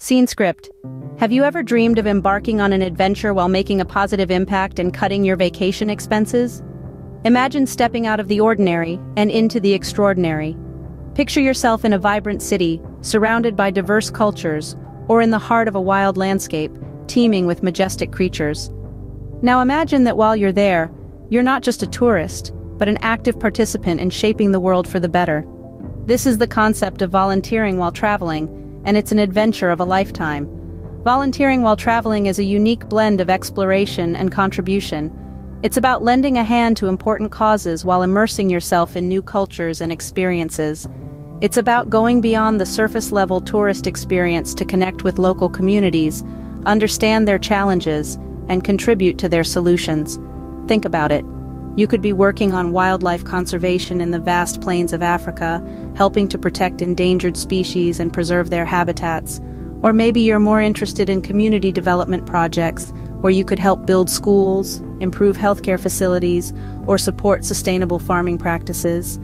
Scene script. Have you ever dreamed of embarking on an adventure while making a positive impact and cutting your vacation expenses? Imagine stepping out of the ordinary and into the extraordinary. Picture yourself in a vibrant city, surrounded by diverse cultures, or in the heart of a wild landscape, teeming with majestic creatures. Now imagine that while you're there, you're not just a tourist, but an active participant in shaping the world for the better. This is the concept of volunteering while traveling, and it's an adventure of a lifetime. Volunteering while traveling is a unique blend of exploration and contribution. It's about lending a hand to important causes while immersing yourself in new cultures and experiences. It's about going beyond the surface-level tourist experience to connect with local communities, understand their challenges, and contribute to their solutions. Think about it. You could be working on wildlife conservation in the vast plains of Africa, helping to protect endangered species and preserve their habitats. Or maybe you're more interested in community development projects, where you could help build schools, improve healthcare facilities, or support sustainable farming practices.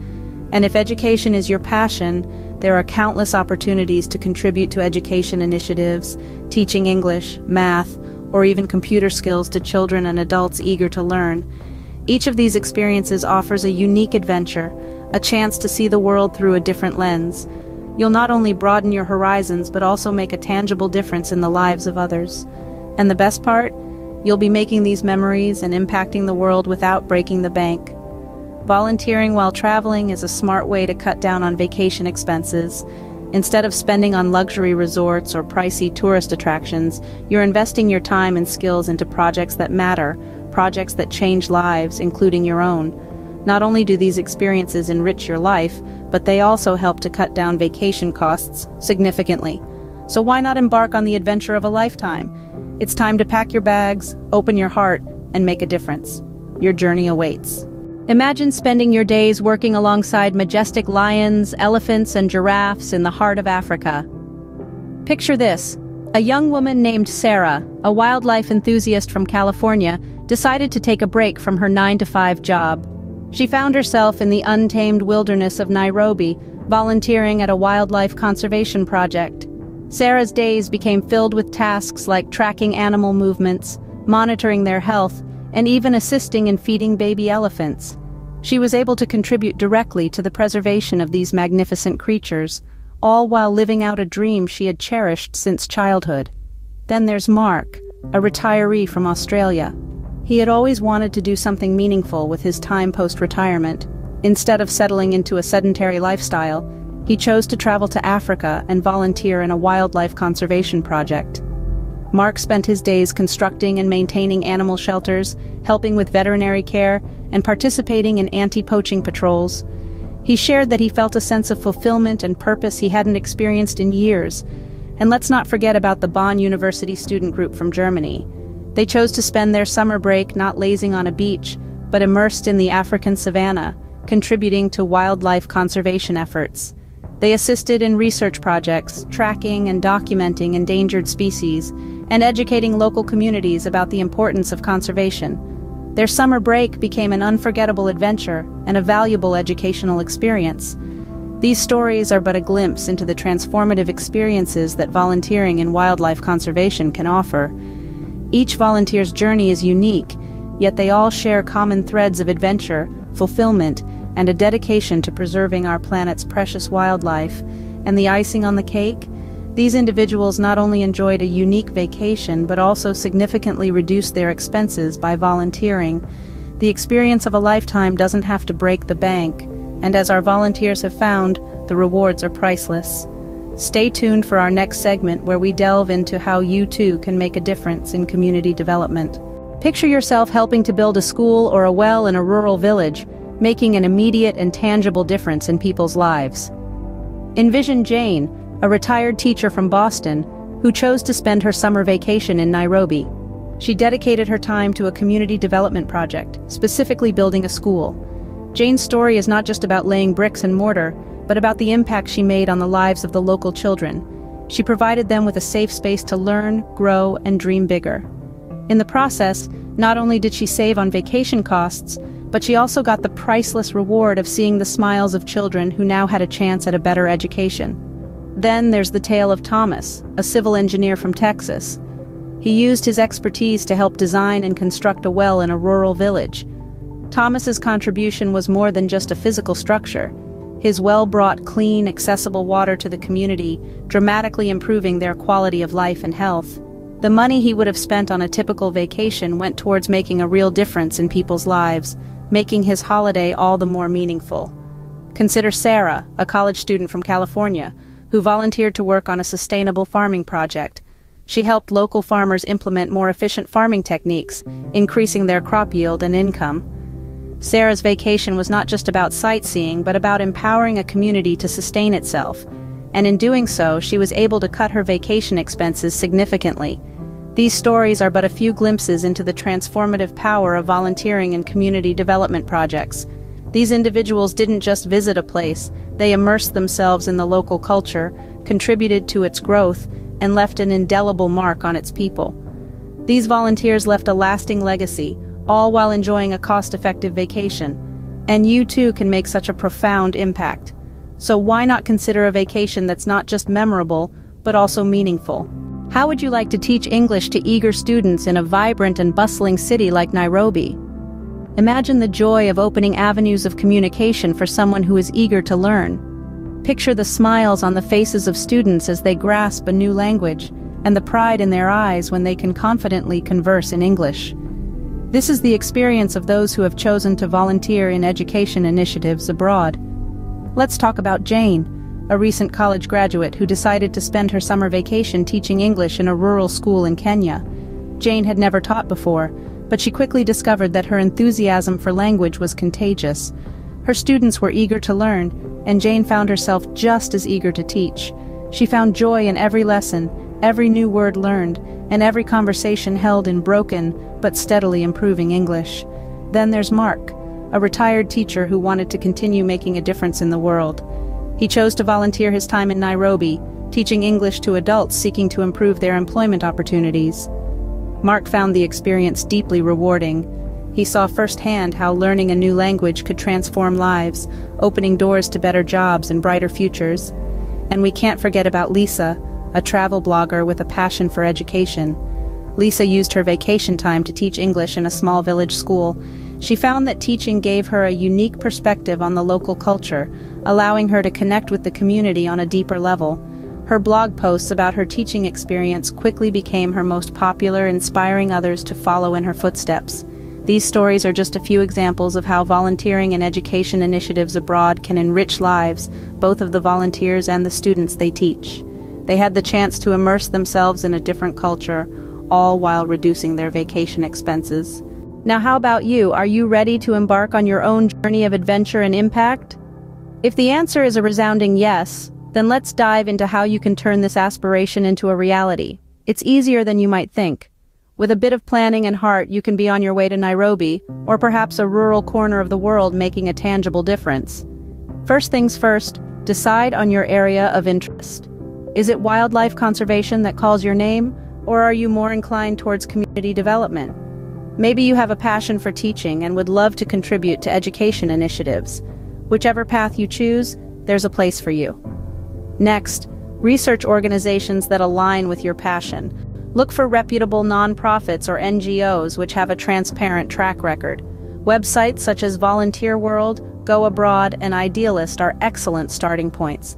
And if education is your passion, there are countless opportunities to contribute to education initiatives, teaching English, math, or even computer skills to children and adults eager to learn. Each of these experiences offers a unique adventure, a chance to see the world through a different lens. You'll not only broaden your horizons but also make a tangible difference in the lives of others. And the best part? You'll be making these memories and impacting the world without breaking the bank. Volunteering while traveling is a smart way to cut down on vacation expenses. Instead of spending on luxury resorts or pricey tourist attractions, you're investing your time and skills into projects that matter, projects that change lives, including your own. Not only do these experiences enrich your life, but they also help to cut down vacation costs significantly. So why not embark on the adventure of a lifetime? It's time to pack your bags, open your heart, and make a difference. Your journey awaits. Imagine spending your days working alongside majestic lions, elephants, and giraffes in the heart of Africa. Picture this. A young woman named Sarah, a wildlife enthusiast from California, decided to take a break from her 9-to-5 job. She found herself in the untamed wilderness of Nairobi, volunteering at a wildlife conservation project. Sarah's days became filled with tasks like tracking animal movements, monitoring their health, and even assisting in feeding baby elephants. She was able to contribute directly to the preservation of these magnificent creatures, all while living out a dream she had cherished since childhood. Then there's Mark, a retiree from Australia. He had always wanted to do something meaningful with his time post-retirement. Instead of settling into a sedentary lifestyle, he chose to travel to Africa and volunteer in a wildlife conservation project. Mark spent his days constructing and maintaining animal shelters, helping with veterinary care, and participating in anti-poaching patrols. He shared that he felt a sense of fulfillment and purpose he hadn't experienced in years. And let's not forget about the Bonn University student group from Germany. They chose to spend their summer break not lazing on a beach, but immersed in the African savanna, contributing to wildlife conservation efforts. They assisted in research projects, tracking and documenting endangered species, and educating local communities about the importance of conservation. Their summer break became an unforgettable adventure and a valuable educational experience. These stories are but a glimpse into the transformative experiences that volunteering in wildlife conservation can offer. Each volunteer's journey is unique, yet they all share common threads of adventure, fulfillment, and a dedication to preserving our planet's precious wildlife. And the icing on the cake? These individuals not only enjoyed a unique vacation, but also significantly reduced their expenses by volunteering. The experience of a lifetime doesn't have to break the bank, and as our volunteers have found, the rewards are priceless. Stay tuned for our next segment where we delve into how you too can make a difference in community development. Picture yourself helping to build a school or a well in a rural village, making an immediate and tangible difference in people's lives. Envision Jane, a retired teacher from Boston, who chose to spend her summer vacation in Nairobi. She dedicated her time to a community development project, specifically building a school. Jane's story is not just about laying bricks and mortar, but about the impact she made on the lives of the local children. She provided them with a safe space to learn, grow, and dream bigger. In the process, not only did she save on vacation costs, but she also got the priceless reward of seeing the smiles of children who now had a chance at a better education. Then there's the tale of Thomas, a civil engineer from Texas. He used his expertise to help design and construct a well in a rural village. Thomas's contribution was more than just a physical structure. His well brought clean, accessible water to the community, dramatically improving their quality of life and health. The money he would have spent on a typical vacation went towards making a real difference in people's lives, making his holiday all the more meaningful. Consider Sarah, a college student from California, who volunteered to work on a sustainable farming project. She helped local farmers implement more efficient farming techniques, increasing their crop yield and income. Sarah's vacation was not just about sightseeing, but about empowering a community to sustain itself. And in doing so, she was able to cut her vacation expenses significantly. These stories are but a few glimpses into the transformative power of volunteering in community development projects. These individuals didn't just visit a place, they immersed themselves in the local culture, contributed to its growth, and left an indelible mark on its people. These volunteers left a lasting legacy, all while enjoying a cost-effective vacation. And you too can make such a profound impact. So why not consider a vacation that's not just memorable, but also meaningful? How would you like to teach English to eager students in a vibrant and bustling city like Nairobi? Imagine the joy of opening avenues of communication for someone who is eager to learn. Picture the smiles on the faces of students as they grasp a new language, and the pride in their eyes when they can confidently converse in English. This is the experience of those who have chosen to volunteer in education initiatives abroad. Let's talk about Jane, a recent college graduate who decided to spend her summer vacation teaching English in a rural school in Kenya. Jane had never taught before, but she quickly discovered that her enthusiasm for language was contagious. Her students were eager to learn, and Jane found herself just as eager to teach. She found joy in every lesson, every new word learned, and every conversation held in broken but steadily improving English. Then there's Mark, a retired teacher who wanted to continue making a difference in the world. He chose to volunteer his time in Nairobi, teaching English to adults seeking to improve their employment opportunities. Mark found the experience deeply rewarding. He saw firsthand how learning a new language could transform lives, opening doors to better jobs and brighter futures. And we can't forget about Lisa, a travel blogger with a passion for education. Lisa used her vacation time to teach English in a small village school. She found that teaching gave her a unique perspective on the local culture, allowing her to connect with the community on a deeper level. Her blog posts about her teaching experience quickly became her most popular, inspiring others to follow in her footsteps. These stories are just a few examples of how volunteering and education initiatives abroad can enrich lives, both of the volunteers and the students they teach. They had the chance to immerse themselves in a different culture, all while reducing their vacation expenses. Now how about you? Are you ready to embark on your own journey of adventure and impact? If the answer is a resounding yes, then let's dive into how you can turn this aspiration into a reality. It's easier than you might think. With a bit of planning and heart, you can be on your way to Nairobi, or perhaps a rural corner of the world making a tangible difference. First things first, decide on your area of interest. Is it wildlife conservation that calls your name, or are you more inclined towards community development? Maybe you have a passion for teaching and would love to contribute to education initiatives. Whichever path you choose, there's a place for you. Next, research organizations that align with your passion. Look for reputable nonprofits or NGOs which have a transparent track record. Websites such as Volunteer World, Go Abroad, and Idealist are excellent starting points.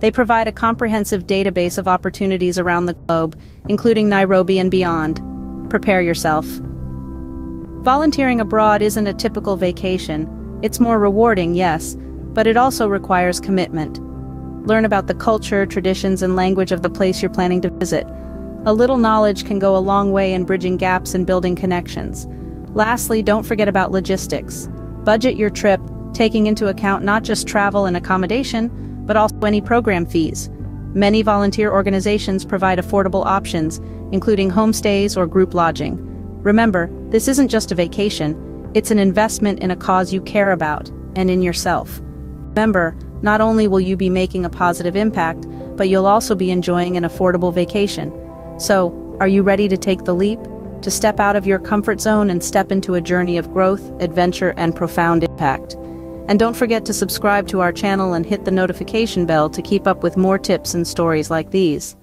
They provide a comprehensive database of opportunities around the globe, including Nairobi and beyond. Prepare yourself. Volunteering abroad isn't a typical vacation. It's more rewarding, yes, but it also requires commitment. Learn about the culture, traditions, and language of the place you're planning to visit. A little knowledge can go a long way in bridging gaps and building connections. Lastly, don't forget about logistics. Budget your trip, taking into account not just travel and accommodation, but also any program fees. Many volunteer organizations provide affordable options, including homestays or group lodging. Remember, this isn't just a vacation, it's an investment in a cause you care about, and in yourself. Remember, not only will you be making a positive impact, but you'll also be enjoying an affordable vacation. So, are you ready to take the leap? To step out of your comfort zone and step into a journey of growth, adventure, and profound impact? And don't forget to subscribe to our channel and hit the notification bell to keep up with more tips and stories like these.